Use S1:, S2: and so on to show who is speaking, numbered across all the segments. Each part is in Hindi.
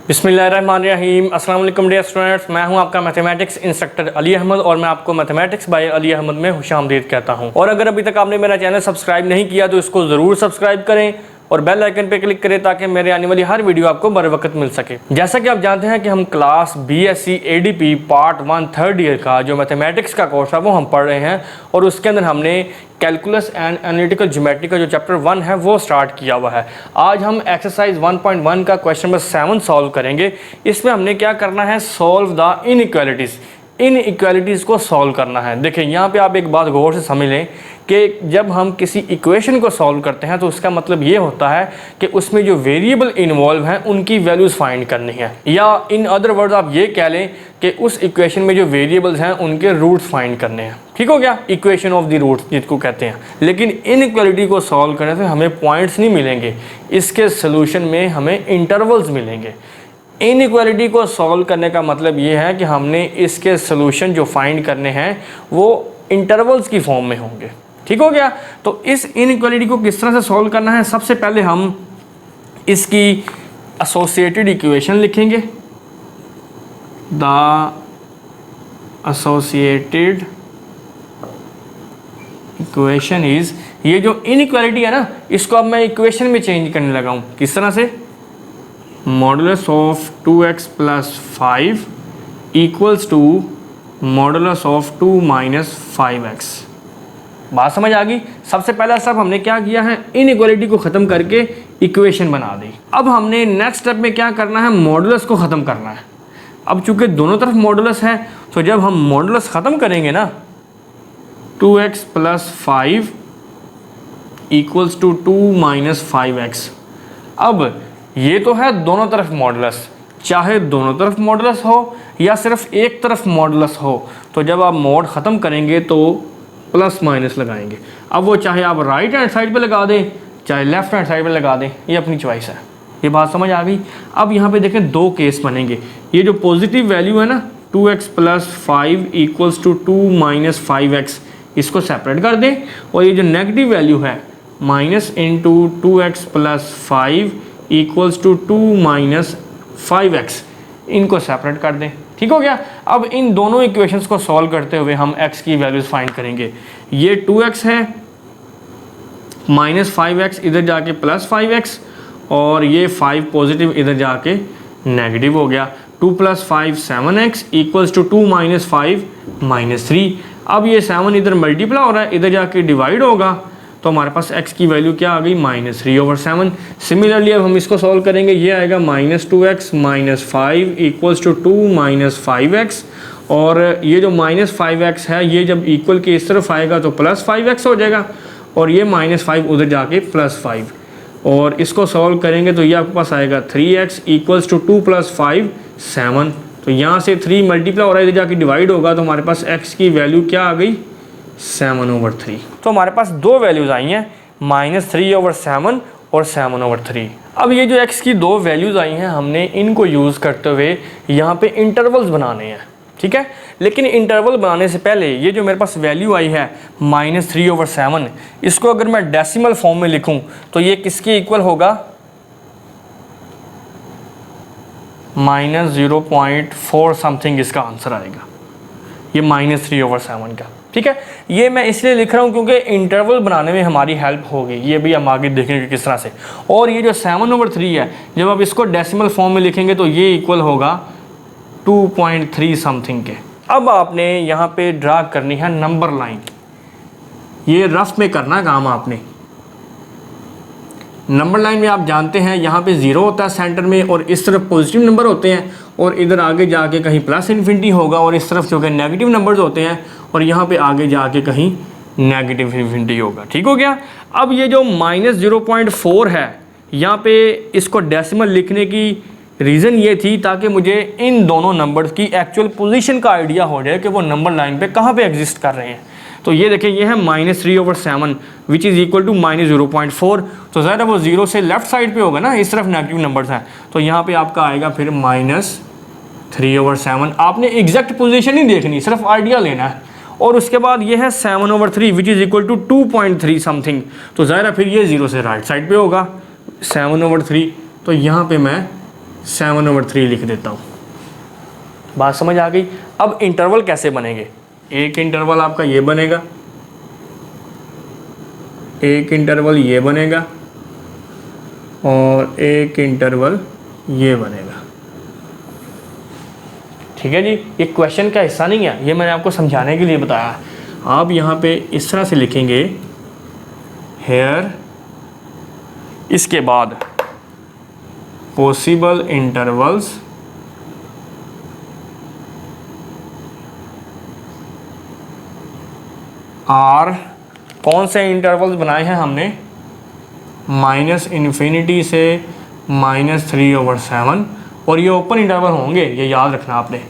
S1: बिस्मिल्लाहिर्रहमानिर्रहीम। अस्सलाम वालेकुम डियर स्टूडेंट्स, मैं हूं आपका मैथमेटिक्स इंस्ट्रक्टर अली अहमद और मैं आपको मैथमेटिक्स बाय अली अहमद में खुशामदीद कहता हूं। और अगर अभी तक आपने मेरा चैनल सब्सक्राइब नहीं किया तो इसको ज़रूर सब्सक्राइब करें और बेल आइकन पे क्लिक करें ताकि मेरे आने वाली हर वीडियो आपको बर वक्त मिल सके। जैसा कि आप जानते हैं कि हम class BSc ADP part 1 third year का जो मैथमेटिक्स का कोर्स है वो हम पढ़ रहे हैं और उसके अंदर हमने कैलकुलस एंड एनालिटिकल ज्योमेट्री का जो चैप्टर 1 है वो स्टार्ट किया हुआ है। आज हम एक्सरसाइज 1.1 का क्वेश्चन नंबर 7 सॉल्व करेंगे। इसमें हमने क्या करना है, सॉल्व द इनइक्वालिटीज़। इनइक्वालिटीज़ को सॉल्व करना है। देखिए यहाँ पे आप एक बात गौर से समझ लें कि जब हम किसी इक्वेशन को सॉल्व करते हैं तो उसका मतलब ये होता है कि उसमें जो वेरिएबल इन्वॉल्व हैं उनकी वैल्यूज़ फाइंड करनी है, या इन अदर वर्ड्स आप ये कह लें कि उस इक्वेशन में जो वेरिएबल्स हैं उनके रूट्स फाइंड करने हैं। ठीक हो गया, इक्वेशन ऑफ द रूट्स जिसको कहते हैं। लेकिन इनइक्वालिटी को सॉल्व करने से हमें पॉइंट्स नहीं मिलेंगे, इसके सोल्यूशन में हमें इंटरवल्स मिलेंगे। इनइक्वालिटी को सॉल्व करने का मतलब ये है कि हमने इसके सोल्यूशन जो फाइंड करने हैं वो इंटरवल्स की फॉर्म में होंगे। ठीक हो गया। तो इस इनइक्वालिटी को किस तरह से सॉल्व करना है, सबसे पहले हम इसकी एसोसिएटेड इक्वेशन लिखेंगे। द एसोसिएटेड इक्वेशन इज, ये जो इनइक्वालिटी है ना इसको अब मैं इक्वेशन में चेंज करने लगा हूं। किस तरह से, modulus of 2x + 5 equals to modulus of 2 - 5x। बात समझ आ गई। सबसे पहला स्टेप हमने क्या किया है, इनइक्वालिटी को ख़त्म करके इक्वेशन बना दी। अब हमने नेक्स्ट स्टेप में क्या करना है, मॉडुलस को ख़त्म करना है। अब चूंकि दोनों तरफ मॉडुलस है तो जब हम मॉडुलस ख़त्म करेंगे ना, 2x + 5 इक्वल्स टू 2 - 5x। अब ये तो है दोनों तरफ मॉडुलस, चाहे दोनों तरफ मॉडुलस हो या सिर्फ एक तरफ मॉडुलस हो, तो जब आप मॉड ख़त्म करेंगे तो प्लस माइनस लगाएंगे। अब वो चाहे आप राइट हैंड साइड पे लगा दें चाहे लेफ्ट हैंड साइड पे लगा दें, ये अपनी चॉइस है। ये बात समझ आ गई। अब यहाँ पे देखें दो केस बनेंगे। ये जो पॉजिटिव वैल्यू है ना 2x + 5 इक्वल्स टू 2 - 5x, इसको सेपरेट कर दें। और ये जो नेगेटिव वैल्यू है -(2x + 5 इक्वल्स टू 2 - 5x), इनको सेपरेट कर दें। ठीक हो गया। अब इन दोनों इक्वेशंस को सॉल्व करते हुए हम x की वैल्यूज़ फाइंड करेंगे। ये 2x है, -5x इधर जाके +5x, और ये 5 पॉजिटिव इधर जाके नेगेटिव हो गया। 2 + 5 7x इक्वल्स टू 2 - 5 -3। अब ये 7 इधर मल्टीप्लाई हो रहा है, इधर जाके डिवाइड होगा तो हमारे पास x की वैल्यू क्या आ गई, -3/7। सिमिलरली अब हम इसको सॉल्व करेंगे, ये आएगा -2x - 5 इक्वल्स टू 2 - 5x, और ये जो -5x है ये जब इक्वल के इस तरफ आएगा तो +5x हो जाएगा, और ये -5 उधर जाके +5, और इसको सॉल्व करेंगे तो ये आपके पास आएगा 3x इक्वल्स टू 2 + 5 7। तो यहाँ से 3 मल्टीप्लाई हो रहा है, इधर जाके डिवाइड होगा तो हमारे पास x की वैल्यू क्या आ गई, 7/3। तो हमारे पास दो वैल्यूज़ आई हैं, -3/7 और 7/3। अब ये जो x की दो वैल्यूज़ आई हैं हमने इनको यूज़ करते हुए यहाँ पे इंटरवल्स बनाने हैं। ठीक है। लेकिन इंटरवल बनाने से पहले ये जो मेरे पास वैल्यू आई है -3/7, इसको अगर मैं डेसिमल फॉर्म में लिखूं तो ये किसके इक्वल होगा, -0.4 समथिंग इसका आंसर आएगा, ये -3/7 का। ठीक है। ये मैं इसलिए लिख रहा हूँ क्योंकि इंटरवल बनाने में हमारी हेल्प होगी, ये भी हम आगे देखेंगे किस तरह से। और ये जो 7/3 है जब आप इसको डेसिमल फॉर्म में लिखेंगे तो ये इक्वल होगा 2.3 समथिंग के। अब आपने यहाँ पे ड्रा करनी है नंबर लाइन, ये रफ में करना काम आपने। नंबर लाइन में आप जानते हैं यहाँ पे 0 होता है सेंटर में, और इस तरफ पॉजिटिव नंबर होते हैं, और इधर आगे जाके कहीं +∞ होगा, और इस तरफ जो कि नेगेटिव नंबर्स होते हैं, और यहाँ पे आगे जाके कहीं -∞ होगा। ठीक हो गया। अब ये जो -0.4 है यहाँ पे इसको डेसिमल लिखने की रीज़न ये थी ताकि मुझे इन दोनों नंबर्स की एक्चुअल पोजीशन का आइडिया हो जाए कि वो नंबर लाइन पे कहाँ पे एग्जिस्ट कर रहे हैं। तो ये देखें, ये है -3/7 विच इज़ इक्वल टू -0.4। तो ज़ाहिर है वो 0 से लेफ्ट साइड पे होगा ना, इस तरफ नेगेटिव नंबर्स हैं, तो यहाँ पे आपका आएगा फिर -3/7। आपने एग्जैक्ट पोजीशन नहीं देखनी, सिर्फ आइडिया लेना है। और उसके बाद ये है 7/3 which is equal to 2.3 something. तो ज़ाहिर है फिर ये 0 से राइट साइड पे होगा 7/3। तो यहाँ पे मैं 7/3 लिख देता हूँ। बात समझ आ गई। अब इंटरवल कैसे बनेंगे, एक इंटरवल आपका ये बनेगा, एक इंटरवल ये बनेगा और एक इंटरवल ये बनेगा। ठीक है जी, ये क्वेश्चन का हिस्सा नहीं है, ये मैंने आपको समझाने के लिए बताया है। आप यहाँ पे इस तरह से लिखेंगे हेयर, इसके बाद पॉसिबल इंटरवल्स आर, कौन से इंटरवल्स बनाए हैं हमने, -∞ से -3/7, और ये ओपन इंटरवल होंगे, ये याद रखना आपने।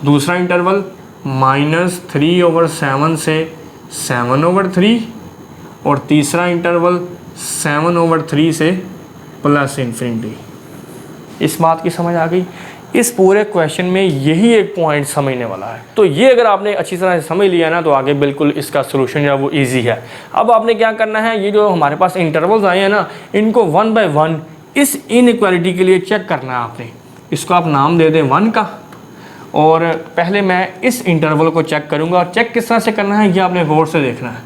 S1: दूसरा इंटरवल -3/7 से 7/3, और तीसरा इंटरवल 7/3 से +∞। इस बात की समझ आ गई। इस पूरे क्वेश्चन में यही एक पॉइंट समझने वाला है। तो ये अगर आपने अच्छी तरह से समझ लिया ना, तो आगे बिल्कुल इसका सलूशन जो है वो ईजी है। अब आपने क्या करना है, ये जो हमारे पास इंटरवल्स आए हैं ना, इनको 1 बाय 1 इस इनइक्वालिटी के लिए चेक करना है आपने। इसको आप नाम दे दें 1 का, और पहले मैं इस इंटरवल को चेक करूँगा। और चेक किस तरह से करना है ये आपने गौर से देखना है।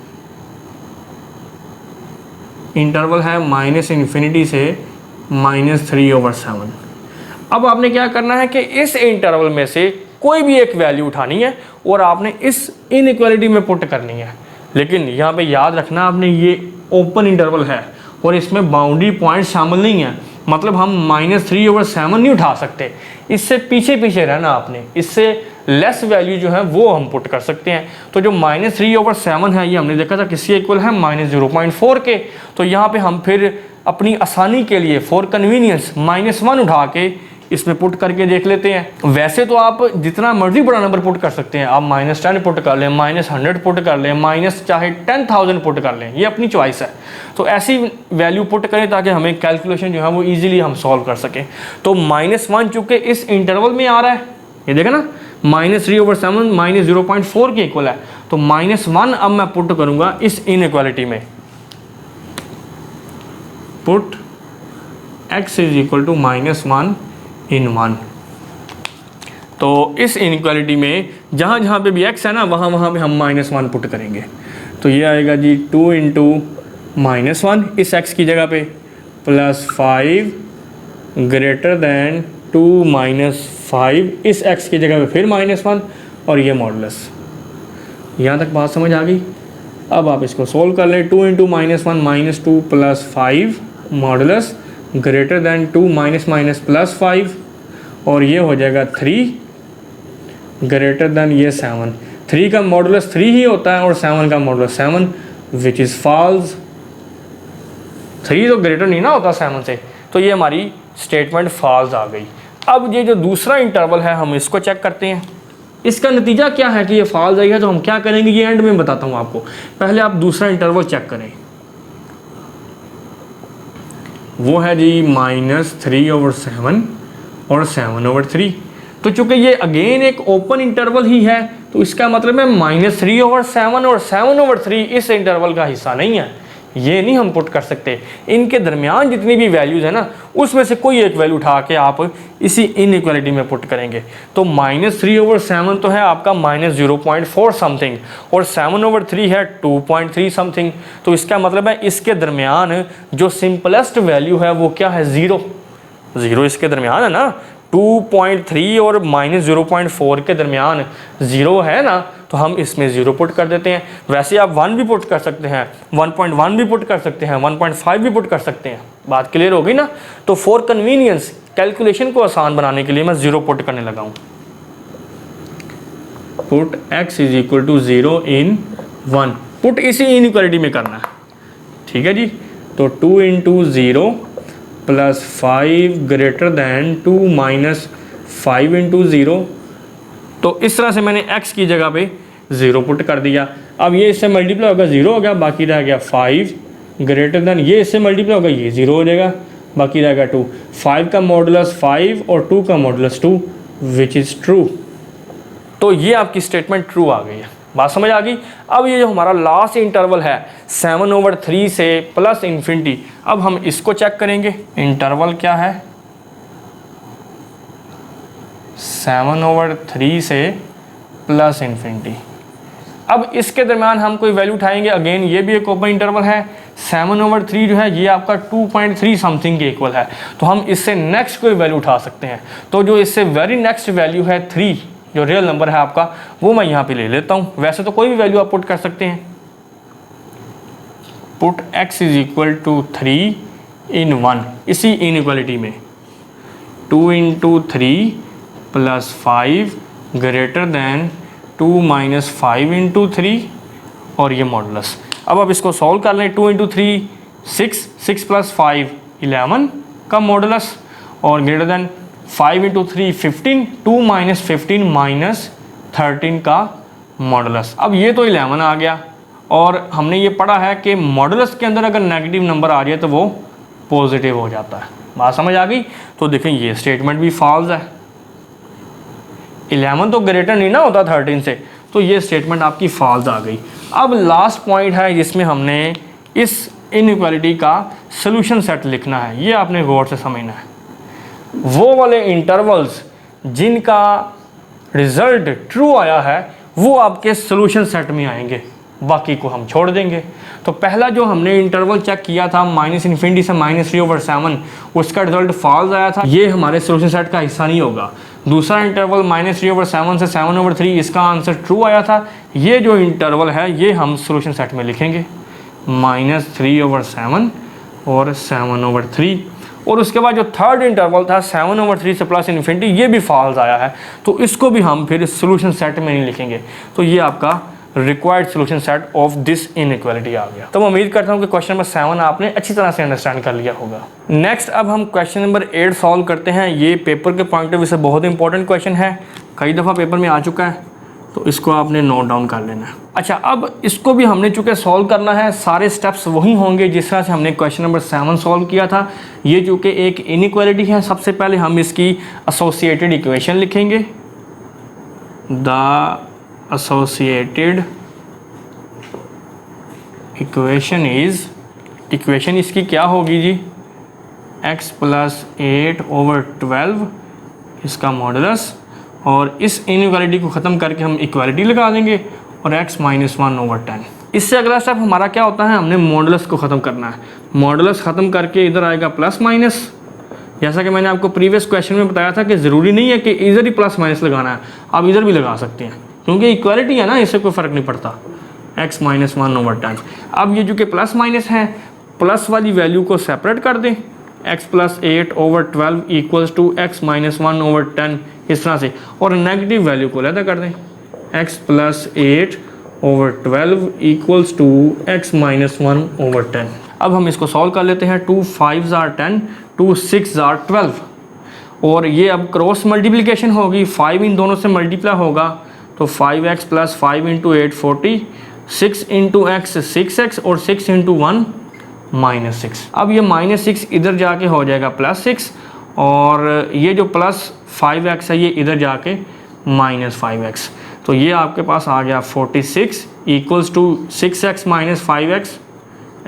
S1: इंटरवल है -∞ से -3/7। अब आपने क्या करना है कि इस इंटरवल में से कोई भी एक वैल्यू उठानी है और आपने इस इनइक्वालिटी में पुट करनी है। लेकिन यहाँ पे याद रखना आपने, ये ओपन इंटरवल है और इसमें बाउंड्री पॉइंट शामिल नहीं है। मतलब हम -3/7 नहीं उठा सकते, इससे पीछे पीछे रहना आपने। इससे लेस वैल्यू जो है वो हम पुट कर सकते हैं। तो जो -3/7 है, ये हमने देखा था किसके इक्वल है, -0.4 के। तो यहाँ पे हम फिर अपनी आसानी के लिए फॉर कन्वीनियंस -1 उठा के इसमें पुट करके देख लेते हैं। वैसे तो आप जितना मर्जी बड़ा नंबर पुट कर सकते हैं, आप -10 पुट कर लें, -100 पुट कर लें, चाहे 10,000 पुट कर लें, ये अपनी चॉइस है। तो ऐसी वैल्यू पुट करें ताकि हमें कैलकुलेशन जो है वो इजीली हम सॉल्व कर सकें। तो -1 चूँकि इस इंटरवल में आ रहा है, ये देखा ना, -3/7 -0.4 के इक्वल है। तो -1 अब मैं पुट करूँगा इस इनइक्वालिटी में। Put x = -1 in 1। तो इस इनइक्वालिटी में जहाँ जहाँ पे भी x है ना, वहाँ वहाँ पे हम -1 पुट करेंगे। तो ये आएगा जी 2 × -1 इस x की जगह पे, +5 > 2 - 5 इस x की जगह पे फिर -1, और ये मॉडुलस। यहाँ तक बात समझ आ गई। अब आप इसको सोल्व कर लें। 2 × -1 -2 +5 मॉडुलस > 2 +5, और ये हो जाएगा 3 > ये 7। 3 का मॉडुलस 3 ही होता है और 7 का मॉडुलस 7, विच इज़ फॉल्स। 3 तो ग्रेटर नहीं ना होता 7 से, तो ये हमारी स्टेटमेंट फॉल्स आ गई। अब ये जो दूसरा इंटरवल है, हम इसको चेक करते हैं। इसका नतीजा क्या है कि ये फॉल्स आई है। तो हम क्या करेंगे, ये एंड में बताता हूँ आपको। पहले आप दूसरा इंटरवल चेक करें, वो है जी -3/7 और 7/3। तो चूंकि ये अगेन एक ओपन इंटरवल ही है, तो इसका मतलब है -3/7 और 7/3 इस इंटरवल का हिस्सा नहीं है। ये नहीं हम पुट कर सकते। इनके दरमियान जितनी भी वैल्यूज़ है ना, उसमें से कोई एक वैल्यू उठा के आप इसी इनइक्वालिटी में पुट करेंगे। तो -3/7 तो है आपका -0.4 समथिंग, और 7/3 है 2.3 समथिंग। तो इसका मतलब है इसके दरमियान जो सिंपलेस्ट वैल्यू है वो क्या है, 0। 0 इसके दरमियान है ना, 2.3 और -0.4 के दरमियान 0 है ना, तो हम इसमें 0 पुट कर देते हैं। वैसे आप 1 भी पुट कर सकते हैं, 1.1 भी पुट कर सकते हैं, 1.5 भी पुट कर सकते हैं। बात क्लियर हो गई ना। तो फॉर कन्वीनियंस, कैलकुलेशन को आसान बनाने के लिए मैं 0 पुट करने लगा हूँ। पुट x = 0 in 1, पुट इसी इनइक्वालिटी में करना है। ठीक है जी। तो 2 × 0 +5 > 2 - 5 × 0। तो इस तरह से मैंने x की जगह पे 0 पुट कर दिया। अब ये इससे मल्टीप्लाई होगा, 0 हो गया, बाकी रह गया 5 > ये इससे मल्टीप्लाई होगा, ये 0 हो जाएगा, बाकी रहेगा 2। 5 का मॉडुलस 5 और 2 का मॉडुलस 2, विच इज़ ट्रू। तो ये आपकी स्टेटमेंट ट्रू आ गई है। बात समझ आ गई। अब ये जो हमारा लास्ट इंटरवल है 7/3 से +∞, अब हम इसको चेक करेंगे। इंटरवल क्या है, 7/3 से प्लस इन्फिनिटी। अब इसके दरम्यान हम कोई वैल्यू उठाएंगे, अगेन ये भी एक ओपन इंटरवल है। 7/3 जो है ये आपका 2.3 समथिंग के इक्वल है, तो हम इससे नेक्स्ट कोई वैल्यू उठा सकते हैं। तो जो इससे वेरी नेक्स्ट वैल्यू है 3, जो रियल नंबर है आपका, वो मैं यहाँ पे ले लेता हूँ। वैसे तो कोई भी वैल्यू आप पुट कर सकते हैं। Put x is equal to 3 in 1, इसी इनइक्वालिटी में 2 into 3 plus 5 greater than 2 minus 5 into 3 और ये मॉडुलस। अब आप इसको सॉल्व कर लें। 2 इंटू 3 6, 6 प्लस 5 11 का मॉडुलस, और greater than 5 into 3 15, 2 minus 15 minus 13 का मॉडुलस। अब ये तो 11 आ गया, और हमने ये पढ़ा है कि मॉडुलस के अंदर अगर नेगेटिव नंबर आ जाए तो वो पॉजिटिव हो जाता है। बात समझ आ गई? तो देखें ये स्टेटमेंट भी फॉल्स है। 11 तो ग्रेटर नहीं ना होता 13 से, तो ये स्टेटमेंट आपकी फॉल्स आ गई। अब लास्ट पॉइंट है जिसमें हमने इस इनइक्वालिटी का सोल्यूशन सेट लिखना है। ये आपने गौर से समझना है। वो वाले इंटरवल्स जिनका रिजल्ट ट्रू आया है वो आपके सोल्यूशन सेट में आएंगे, बाकी को हम छोड़ देंगे। तो पहला जो हमने इंटरवल चेक किया था -∞ से -3/7, उसका रिजल्ट फॉल्स आया था, ये हमारे सोल्यूशन सेट का हिस्सा नहीं होगा। दूसरा इंटरवल -3/7 से 7/3, इसका आंसर ट्रू आया था। ये जो इंटरवल है ये हम सोल्यूशन सेट में लिखेंगे, -3/7 और 7/3। और उसके बाद जो थर्ड इंटरवल था 7/3 से प्लस इन्फिनिटी, ये भी फॉल्स आया है, तो इसको भी हम फिर सोल्यूशन सेट में नहीं लिखेंगे। तो ये आपका required solution set of this inequality आ गया। तो मैं उम्मीद करता हूँ कि क्वेश्चन नंबर 7 आपने अच्छी तरह से अंडरस्टैंड कर लिया होगा। नेक्स्ट अब हम क्वेश्चन नंबर 8 सॉल्व करते हैं। ये पेपर के पॉइंट ऑफ व्यू से बहुत इंपॉर्टेंट क्वेश्चन है, कई दफ़ा पेपर में आ चुका है, तो इसको आपने नोट डाउन कर लेना है। अच्छा, अब इसको भी हमने चूँकि सॉल्व करना है, सारे स्टेप्स वही होंगे जिस तरह से हमने क्वेश्चन नंबर 7 सॉल्व किया था। ये चूँकि एक इनइक्वालिटी है, सबसे पहले हम इसकी एसोसिएटेड इक्वेशन लिखेंगे। द एसोसिएटेड इक्वेशन इसकी क्या होगी जी, x + 8/12 इसका मॉडुलस, और इस इनइक्वालिटी को ख़त्म करके हम इक्वालिटी लगा देंगे और x - 1/10। इससे अगला स्टेप हमारा क्या होता है, हमने मॉडुलस को ख़त्म करना है। मॉडुलस ख़त्म करके इधर आएगा प्लस माइनस। जैसा कि मैंने आपको प्रीवियस क्वेश्चन में बताया था कि ज़रूरी नहीं है कि इधर ही प्लस माइनस लगाना है, आप इधर भी लगा सकते हैं, क्योंकि इक्वालिटी है ना, इससे कोई फ़र्क नहीं पड़ता। x - 1/10। अब ये जो कि प्लस माइनस है, प्लस वाली वैल्यू को सेपरेट कर दें, x + 8/12 = x - 1/10 इस तरह से, और नेगेटिव वैल्यू को अलग कर दें, x + 8/12 = x - 1/10। अब हम इसको सॉल्व कर लेते हैं। 2 5s are 10, 2 6s are 12, और ये अब क्रॉस मल्टीप्लिकेशन होगी, 5 इन दोनों से मल्टीप्लाई होगा, तो 5x + 5 × 8 40, 6 × x 6x, और 6 × 1 -6। अब ये -6 इधर जाके हो जाएगा +6, और ये जो +5x है ये इधर जाके -5x, तो ये आपके पास आ गया 46 = 6x - 5x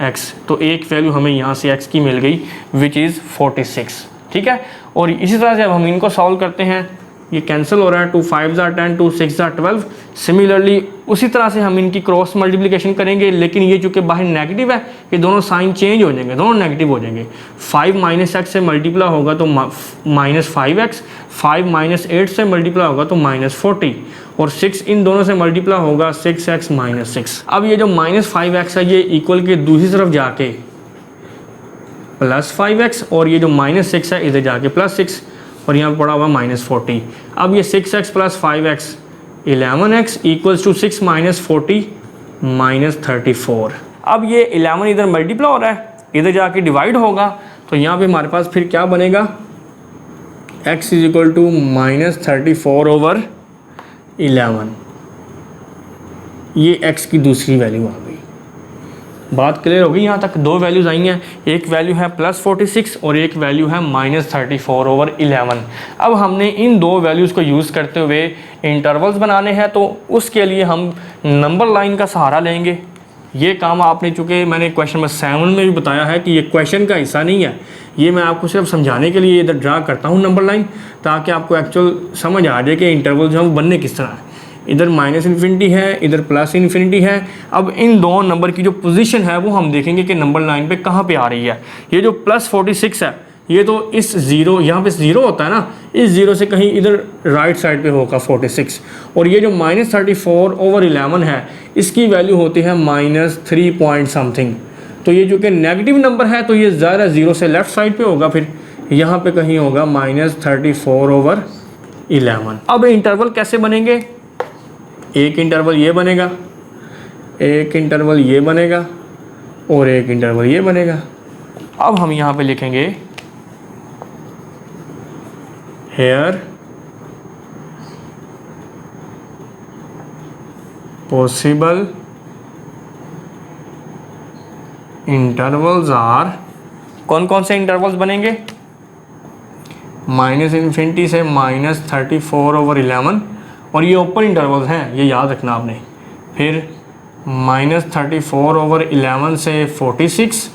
S1: x। तो एक वैल्यू हमें यहाँ से x की मिल गई विच इज़ 46। ठीक है, और इसी तरह से अब हम इनको सॉल्व करते हैं। ये कैंसिल हो रहा है, 2 5s are 10, 2 6s are 12। Similarly उसी तरह से हम इनकी क्रॉस मल्टीप्लिकेशन करेंगे, लेकिन ये चूँकि बाहर नेगेटिव है, ये दोनों साइन चेंज हो जाएंगे, दोनों नेगेटिव हो जाएंगे। 5 - x से मल्टीप्लाई होगा तो -5x, 5 - 8 से मल्टीप्लाई होगा तो -40, और 6 इन दोनों से मल्टीप्लाई होगा 6x - 6। अब ये जो -5x है ये इक्वल के दूसरी तरफ जाके +5x, और ये जो -6 है इधर जाके +6, और यहाँ पर पड़ा हुआ -40। अब ये 6x + 5x 11x = 6 - 40 -34। अब ये 11 इधर मल्टीप्लाई हो रहा है, इधर जाके डिवाइड होगा, तो यहाँ पे हमारे पास फिर क्या बनेगा, x = -34/11। ये x की दूसरी वैल्यू आ गई। बात क्लियर होगी? यहाँ तक दो वैल्यूज़ आई हैं, एक वैल्यू है +46 और एक वैल्यू है -34/11। अब हमने इन दो वैल्यूज़ को यूज़ करते हुए इंटरवल्स बनाने हैं, तो उसके लिए हम नंबर लाइन का सहारा लेंगे। ये काम आपने, चूँकि मैंने क्वेश्चन नंबर 7 में भी बताया है कि ये क्वेश्चन का हिस्सा नहीं है, ये मैं आपको सिर्फ समझाने के लिए इधर ड्रा करता हूँ नंबर लाइन, ताकि आपको एक्चुअल समझ आ जाए कि इंटरवल जो है वो बनने किस तरह है। इधर माइनस इन्फिनिटी है, इधर प्लस इन्फिनिटी है। अब इन दो नंबर की जो पोजीशन है वो हम देखेंगे कि नंबर लाइन पे कहाँ पे आ रही है। ये जो प्लस 46 है, ये तो इस ज़ीरो, यहाँ पे ज़ीरो होता है ना, इस ज़ीरो से कहीं इधर राइट साइड पे होगा 46। और ये जो -34/11 है, इसकी वैल्यू होती है -3 पॉइंट समथिंग। तो ये जो कि नेगेटिव नंबर है, तो ये ज़्यादा ज़ीरो से लेफ़्ट साइड पे होगा, फिर यहाँ पे कहीं होगा -34/11। अब इंटरवल कैसे बनेंगे? एक इंटरवल ये बनेगा, एक इंटरवल ये बनेगा और एक इंटरवल ये बनेगा। अब हम यहाँ पे लिखेंगे हेयर पॉसिबल इंटरवल्स आर, कौन कौन से इंटरवल्स बनेंगे? -इन्फिनिटी से -34/11, और ये ओपन इंटरवल्स हैं, ये याद रखना आपने। फिर -34/11 से 46,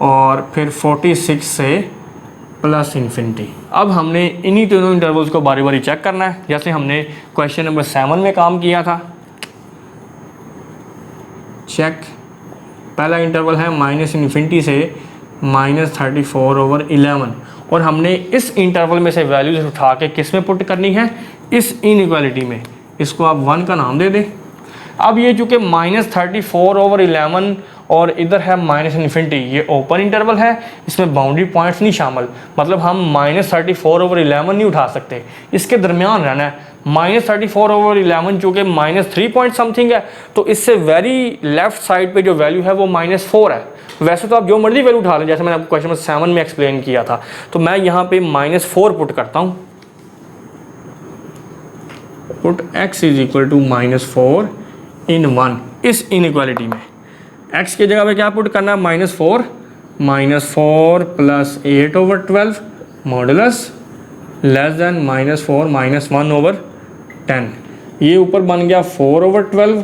S1: और फिर 46 से प्लस इन्फिनिटी। अब हमने इन्हीं दोनों इंटरवल्स को बारी बारी चेक करना है, जैसे हमने क्वेश्चन नंबर 7 में काम किया था। चेक, पहला इंटरवल है -इन्फिनिटी से -34/11, और हमने इस इंटरवल में से वैल्यूज उठा के किस में पुट करनी है? इस इनइक्वालिटी में। इसको आप 1 का नाम दे दें। अब ये चूँकि -34/11 और इधर है -इन्फिनिटी, ये ओपन इंटरवल है, इसमें बाउंड्री पॉइंट्स नहीं शामिल, मतलब हम -34/11 नहीं उठा सकते, इसके दरमियान रहना है। -34/11 चूँकि -3 पॉइंट समथिंग है, तो इससे वेरी लेफ्ट साइड पे जो वैल्यू है वो -4 है। वैसे तो आप जो मर्जी वैल्यू उठा लें, जैसे मैंने आपको क्वेश्चन नंबर 7 में एक्सप्लेन किया था। तो मैं यहाँ पे -4 पुट करता हूँ, put x is equal to -4 in 1 इस इनइक्वालिटी में। x की जगह पे क्या पुट करना है? -4 प्लस 8/12 मॉडुलस लेस देन -4 -1/10। ये ऊपर बन गया 4/12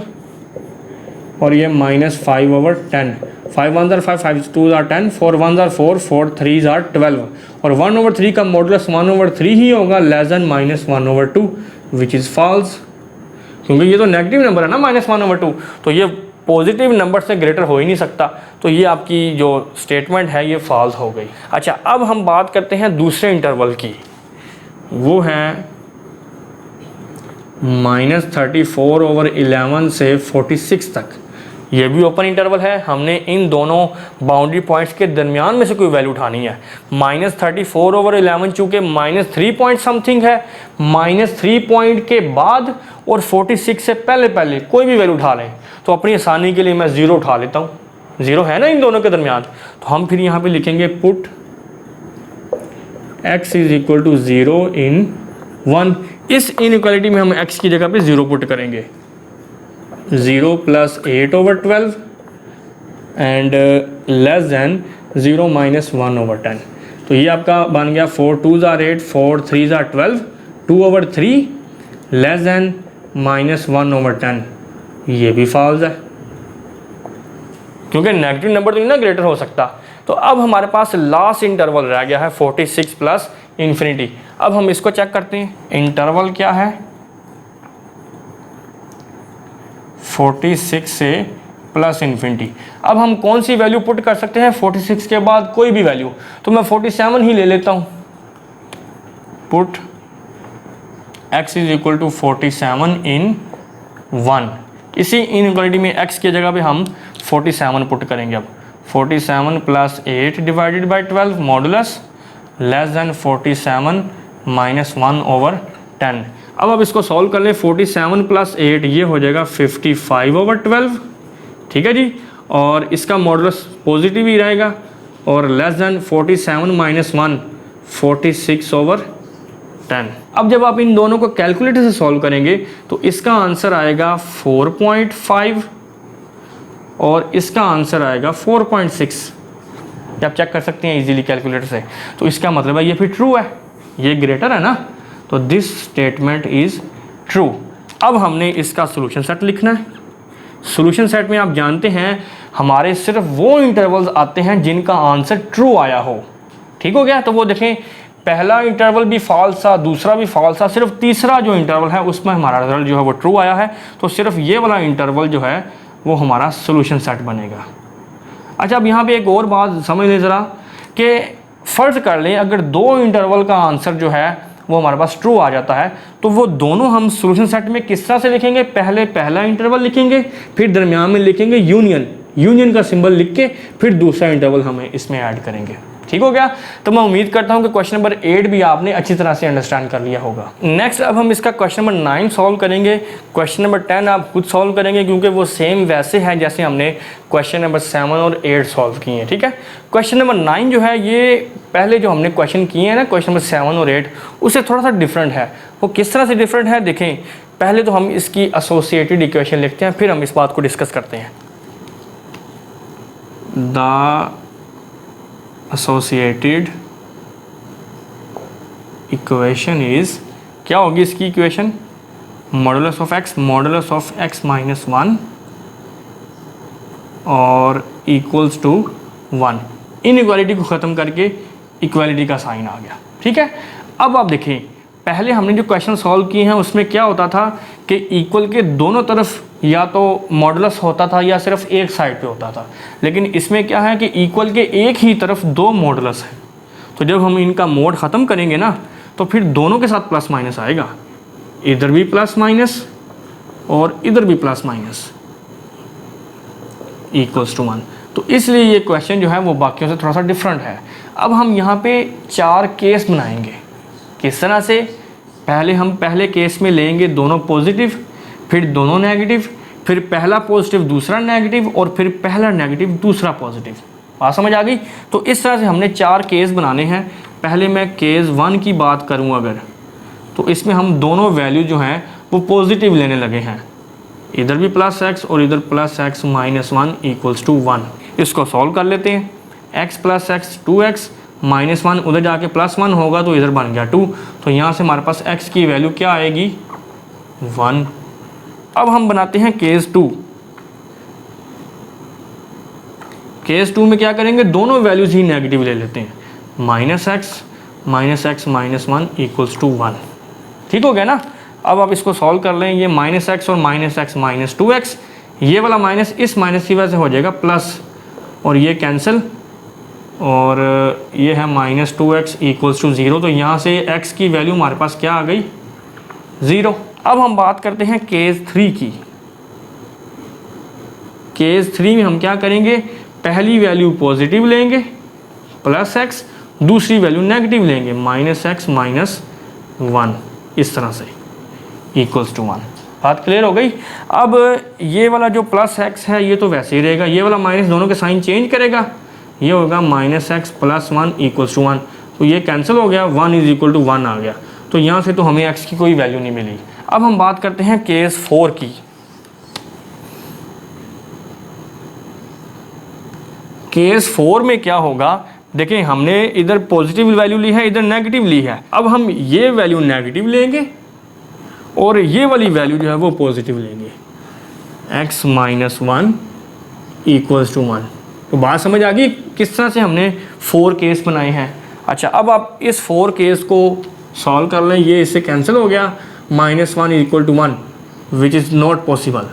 S1: और ये -5/10। 5 1 5, 5 2 10, 4 1 4, 4 3 12, और 1/3 का मॉडुलस 1/3 ही होगा, less than -1/2, which is false, क्योंकि ये तो नेगेटिव नंबर है ना -1/2, तो ये पॉजिटिव नंबर से ग्रेटर हो ही नहीं सकता। तो ये आपकी जो स्टेटमेंट है ये फॉल्स हो गई। अच्छा, अब हम बात करते हैं दूसरे इंटरवल की, वो है -34/11 से 46 तक। ये भी ओपन इंटरवल है, हमने इन दोनों बाउंड्री पॉइंट्स के दरमियान में से कोई वैल्यू उठानी है। -34/11 चूँकि -3 पॉइंट समथिंग है, -3 पॉइंट के बाद और 46 से पहले पहले कोई भी वैल्यू उठा लें। तो अपनी आसानी के लिए मैं 0 उठा लेता हूँ, 0 है ना इन दोनों के दरमियान। तो हम फिर यहाँ पे लिखेंगे put x is equal to 0 in 1। इस इनइक्वालिटी में हम x की जगह पे 0 पुट करेंगे। 0 प्लस 8/12 एंड लेस देन 0 -1/10। तो ये आपका बन गया 4 2s are 8, 4 3s are 12, 2/3 less than -1/10। ये भी फॉल्स है, क्योंकि नेगेटिव नंबर तो नहीं ना ग्रेटर हो सकता। तो अब हमारे पास लास्ट इंटरवल रह गया है 46 प्लस इन्फिनिटी। अब हम इसको चेक करते हैं। इंटरवल क्या है? 46 से प्लस इन्फिनिटी। अब हम कौन सी वैल्यू पुट कर सकते हैं 46 के बाद? कोई भी वैल्यू। तो मैं 47 ही ले लेता हूँ। Put x is equal to 47 in 1। इसी इनइक्वालिटी में x की जगह पे हम 47 पुट करेंगे। अब 47 plus 8 divided by 12 modulus less than 47 -1/10। अब इसको सॉल्व कर ले। 47 प्लस 8 ये हो जाएगा 55/12, ठीक है जी। और इसका मॉडुलस पॉजिटिव ही रहेगा, और लेस देन 47 -1 46/10। अब जब आप इन दोनों को कैलकुलेटर से सॉल्व करेंगे तो इसका आंसर आएगा 4.5 और इसका आंसर आएगा 4.6। आप चेक कर सकते हैं इजीली कैलकुलेटर से। तो इसका मतलब है ये फिर ट्रू है, ये ग्रेटर है ना, तो दिस स्टेटमेंट इज ट्रू। अब हमने इसका सॉल्यूशन सेट लिखना है। सॉल्यूशन सेट में आप जानते हैं हमारे सिर्फ वो इंटरवल्स आते हैं जिनका आंसर ट्रू आया हो, ठीक हो गया। तो वो देखें पहला इंटरवल भी फॉल्स था, दूसरा भी फॉल्स था, सिर्फ तीसरा जो इंटरवल है उसमें हमारा रिजल्ट जो है वो ट्रू आया है। तो सिर्फ ये वाला इंटरवल जो है वो हमारा सोल्यूशन सेट बनेगा। अच्छा, अब यहाँ पे एक और बात समझ लें ज़रा कि फ़र्ज़ कर लें अगर दो इंटरवल का आंसर जो है वो हमारे पास ट्रू आ जाता है, तो वो दोनों हम सोल्यूशन सेट में किस तरह से लिखेंगे? पहले पहला इंटरवल लिखेंगे, फिर दरमियान में लिखेंगे यूनियन का सिंबल लिख के फिर दूसरा इंटरवल हमें इसमें ऐड करेंगे। ठीक हो गया। तो मैं उम्मीद करता हूं कि क्वेश्चन नंबर 8 भी आपने अच्छी तरह से अंडरस्टैंड कर लिया होगा। नेक्स्ट अब हम इसका क्वेश्चन नंबर 9 सॉल्व करेंगे। क्वेश्चन नंबर 10 आप खुद सॉल्व करेंगे क्योंकि वो सेम वैसे है जैसे हमने क्वेश्चन नंबर 7 और 8 सॉल्व किए हैं। ठीक है। क्वेश्चन नंबर 9 जो है ये पहले जो हमने क्वेश्चन किए हैं ना क्वेश्चन नंबर 7 और 8 उससे थोड़ा सा डिफरेंट है। वो किस तरह से डिफरेंट है देखें। पहले तो हम इसकी एसोसिएटेड इक्वेशन लिखते हैं, फिर हम इस बात को डिस्कस करते हैं। द एसोसिएटेड इक्वेशन इज, क्या होगी इसकी equation? Modulus of x minus 1 और इक्वल्स टू 1। इनइक्वालिटी को ख़त्म करके इक्वालिटी का साइन आ गया। ठीक है। अब आप देखें पहले हमने जो क्वेश्चन सॉल्व किए हैं उसमें क्या होता था कि इक्वल के दोनों तरफ या तो मॉडुलस होता था या सिर्फ एक साइड पे होता था, लेकिन इसमें क्या है कि इक्वल के एक ही तरफ दो मॉडुलस है। तो जब हम इनका मोड ख़त्म करेंगे ना तो फिर दोनों के साथ प्लस माइनस आएगा, इधर भी प्लस माइनस और इधर भी प्लस माइनस इक्वल्स टू 1। तो इसलिए ये क्वेश्चन जो है वो बाकियों से थोड़ा सा डिफरेंट है। अब हम यहाँ पे 4 केस बनाएंगे। किस तरह से? पहले हम पहले केस में लेंगे दोनों पॉजिटिव, फिर दोनों नेगेटिव, फिर पहला पॉजिटिव दूसरा नेगेटिव और फिर पहला नेगेटिव दूसरा पॉजिटिव। बात समझ आ गई? तो इस तरह से हमने 4 केस बनाने हैं। पहले मैं केस 1 की बात करूं अगर, तो इसमें हम दोनों वैल्यू जो हैं वो पॉजिटिव लेने लगे हैं, इधर भी प्लस एक्स और इधर plus x minus 1 equals to 1। इसको सॉल्व कर लेते हैं। X plus x 2x minus 1 उधर जाके प्लस 1 होगा तो इधर बन गया 2। तो यहाँ से हमारे पास x की वैल्यू क्या आएगी? 1। अब हम बनाते हैं केस 2। केस 2 में क्या करेंगे? दोनों वैल्यूज ही नेगेटिव ले लेते हैं। Minus x minus 1 equals to 1। ठीक हो गया ना। अब आप इसको सॉल्व कर लें। ये माइनस एक्स और माइनस एक्स माइनस 2x, ये वाला माइनस इस माइनस की वजह से हो जाएगा प्लस और ये कैंसिल, और ये है माइनस 2x इक्वल्स टू 0। तो यहाँ से x की वैल्यू हमारे पास क्या आ गई? 0। अब हम बात करते हैं केस 3 की। केस 3 में हम क्या करेंगे? पहली वैल्यू पॉजिटिव लेंगे प्लस x, दूसरी वैल्यू नेगेटिव लेंगे माइनस एक्स माइनस 1, इस तरह से इक्वल्स टू 1। बात क्लियर हो गई? अब ये वाला जो प्लस एक्स है ये तो वैसे ही रहेगा, ये वाला माइनस दोनों के साइन चेंज करेगा, ये होगा minus x plus 1 equals to 1। तो ये कैंसिल हो गया, 1 इज इक्वल टू 1 आ गया। तो यहाँ से तो हमें x की कोई वैल्यू नहीं मिली। अब हम बात करते हैं केस 4 की। केस 4 में क्या होगा? देखें हमने इधर पॉजिटिव वैल्यू ली है, इधर नेगेटिव ली है। अब हम ये वैल्यू नेगेटिव लेंगे और ये वाली वैल्यू जो है वो पॉजिटिव लेंगे, x माइनस 1 इक्वल्स टू 1। तो बात समझ आ गई किस तरह से हमने 4 केस बनाए हैं। अच्छा, अब आप इस 4 केस को सॉल्व कर लें। ये इससे कैंसिल हो गया, minus 1 equal to 1 which is not possible.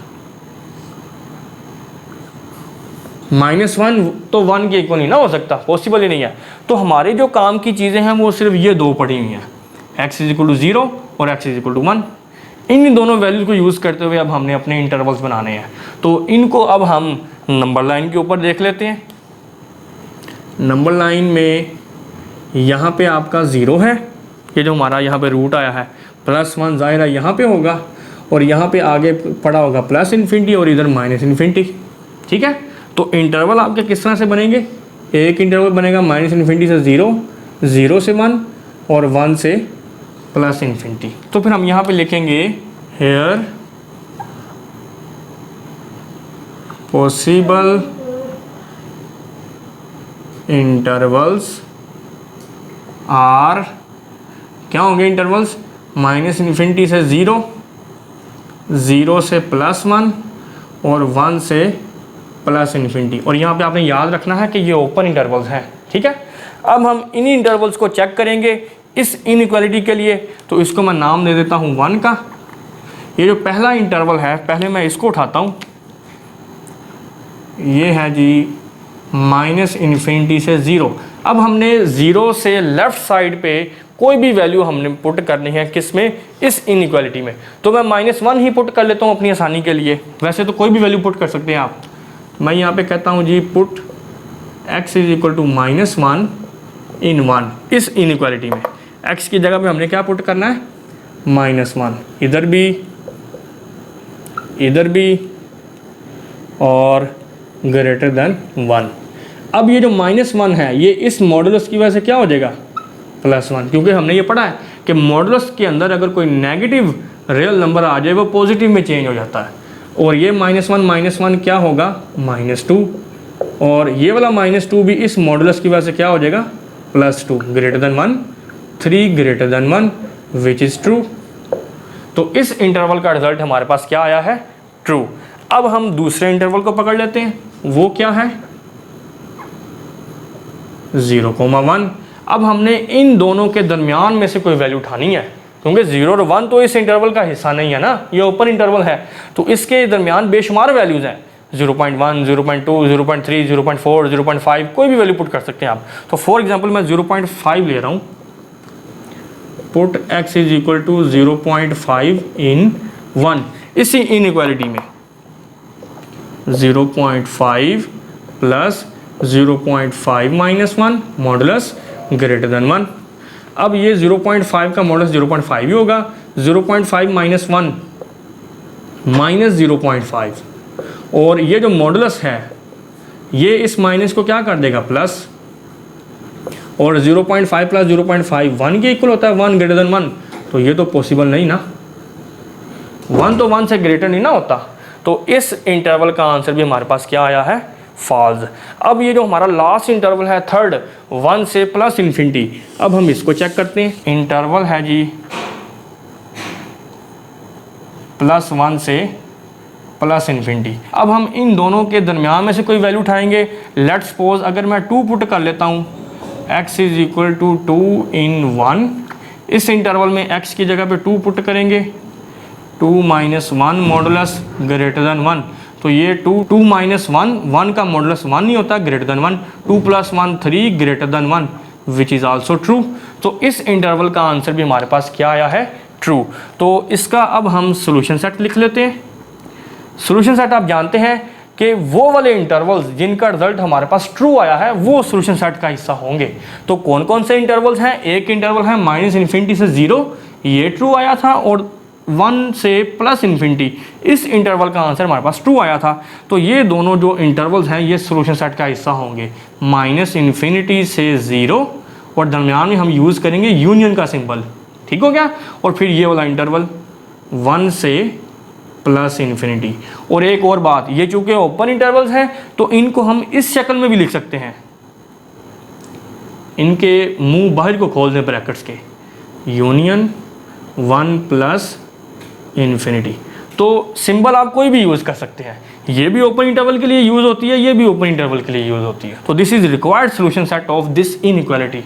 S1: Minus 1 तो 1 के इक्वल नहीं ना हो सकता, पॉसिबल ही नहीं है। तो हमारे जो काम की चीज़ें हैं वो सिर्फ ये दो पड़ी हुई हैं, x इज इक्वल टू 0 और x इज इक्वल टू 1। इन दोनों वैल्यूज़ को यूज़ करते हुए अब हमने अपने इंटरवल्स बनाने हैं। तो इनको अब हम नंबर लाइन के ऊपर देख लेते हैं। नंबर लाइन में यहाँ पे आपका 0 है, ये जो हमारा यहाँ पे रूट आया है, प्लस 1 ज़ाहिर है यहाँ पे होगा और यहाँ पे आगे पड़ा होगा प्लस इन्फिनिटी और इधर माइनस इन्फिनिटी। ठीक है। तो इंटरवल आपके किस तरह से बनेंगे? एक इंटरवल बनेगा माइनस इन्फिनिटी से 0, 0 से 1 और 1 से प्लस इन्फिनिटी। तो फिर हम यहाँ पे लिखेंगे हेयर पॉसिबल इंटरवल्स आर, क्या होंगे इंटरवल्स? माइनस इन्फिनिटी से 0, 0 से प्लस 1 और 1 से प्लस इन्फिनिटी। और यहाँ पे आपने याद रखना है कि ये ओपन इंटरवल्स हैं, ठीक है। अब हम इन इंटरवल्स को चेक करेंगे इस इनइक्वालिटी के लिए, तो इसको मैं नाम दे देता हूँ 1 का। ये जो पहला इंटरवल है, पहले मैं इसको उठाता हूँ, ये है जी -∞ से 0। अब हमने 0 से लेफ़्ट साइड पे कोई भी वैल्यू हमने पुट करनी है, किस में, इस इनइक्वालिटी में। तो मैं -1 ही पुट कर लेता हूँ अपनी आसानी के लिए, वैसे तो कोई भी वैल्यू पुट कर सकते हैं आप। मैं यहाँ पे कहता हूँ जी पुट x = -1 इन 1, इस इनइक्वालिटी में x की जगह पे हमने क्या पुट करना है, -1, इधर भी और ग्रेटर देन 1। अब ये जो -1 है, ये इस मॉडुलस की वजह से क्या हो जाएगा, +1, क्योंकि हमने ये पढ़ा है कि मॉडुलस के अंदर अगर कोई नेगेटिव रियल नंबर आ जाए वो पॉजिटिव में चेंज हो जाता है। और ये -1 क्या होगा, -2, और ये वाला -2 भी इस मॉडुलस की वजह से क्या हो जाएगा, +2, greater than 1, 3 greater than 1, which is true. तो इस इंटरवल का रिजल्ट हमारे पास क्या आया है, ट्रू। अब हम दूसरे इंटरवल को पकड़ लेते हैं, वो क्या है, 0,1। अब हमने इन दोनों के दरमियान में से कोई वैल्यू उठानी है, क्योंकि 0 और 1 तो इस इंटरवल का हिस्सा नहीं है ना, ये ओपन इंटरवल है, तो इसके दरमियान बेशुमार वैल्यूज़ हैं, 0.1, 0.2, 0.3, 0.4, 0.5, कोई भी वैल्यू पुट कर सकते हैं आप। तो फॉर एग्जांपल मैं 0.5 ले रहा हूँ, पुट x = 0.5 इन 1, इसी इनइक्वालिटी में 0.5 + 0.5 - 1 मॉडुलस ग्रेटर देन 1। अब ये 0.5 का मॉडुलस 0.5 ही होगा, 0.5 - 1 -0.5, और ये जो मॉडुलस है ये इस माइनस को क्या कर देगा, प्लस, और 0.5 + 0.5 1 के इक्वल होता है, 1 ग्रेटर देन 1। तो ये तो पॉसिबल नहीं ना, 1 तो 1 से ग्रेटर नहीं ना होता। तो इस इंटरवल का आंसर भी हमारे पास क्या आया है, फॉल्स। अब ये जो हमारा लास्ट इंटरवल है थर्ड, 1 से +∞, अब हम इसको चेक करते हैं। इंटरवल है जी +1 से +∞। अब हम इन दोनों के दरमियान में से कोई वैल्यू उठाएंगे। लेट्स सपोज अगर मैं 2 पुट कर लेता हूँ, x = 2 इन 1, इस इंटरवल में x की जगह पे 2 पुट करेंगे, 2 - 1 मॉडुलस ग्रेटर देन 1। तो ये 2 - 1 का मॉडुलस 1 नहीं होता, greater than 1, 2 + 1 3 greater than 1, which is also true. तो इस इंटरवल का आंसर भी हमारे पास क्या आया है, ट्रू। तो इसका अब हम सोल्यूशन सेट लिख लेते हैं। सोल्यूशन सेट आप जानते हैं कि वो वाले इंटरवल्स जिनका रिजल्ट हमारे पास ट्रू आया है वो सोल्यूशन सेट का हिस्सा होंगे। तो कौन कौन से इंटरवल्स हैं, एक इंटरवल है -∞ से 0, ये ट्रू आया था, और 1 से +∞, इस इंटरवल का आंसर हमारे पास ट्रू आया था। तो ये दोनों जो इंटरवल्स हैं ये सोल्यूशन सेट का हिस्सा होंगे, -∞ से 0, और दरमियान में हम यूज़ करेंगे यूनियन का सिंबल, ठीक हो गया। और फिर ये वाला इंटरवल 1 से +∞। और एक और बात, ये चूंकि ओपन इंटरवल्स हैं तो इनको हम इस शक्ल में भी लिख सकते हैं, इनके मुंह बाहर को खोल दें ब्रैकेट्स के, यूनियन 1 +∞। तो सिंबल आप कोई भी यूज़ कर सकते हैं, ये भी ओपन इंटरवल के लिए यूज़ होती है, ये भी ओपन इंटरवल के लिए यूज़ होती है। तो this is required solution set of this inequality.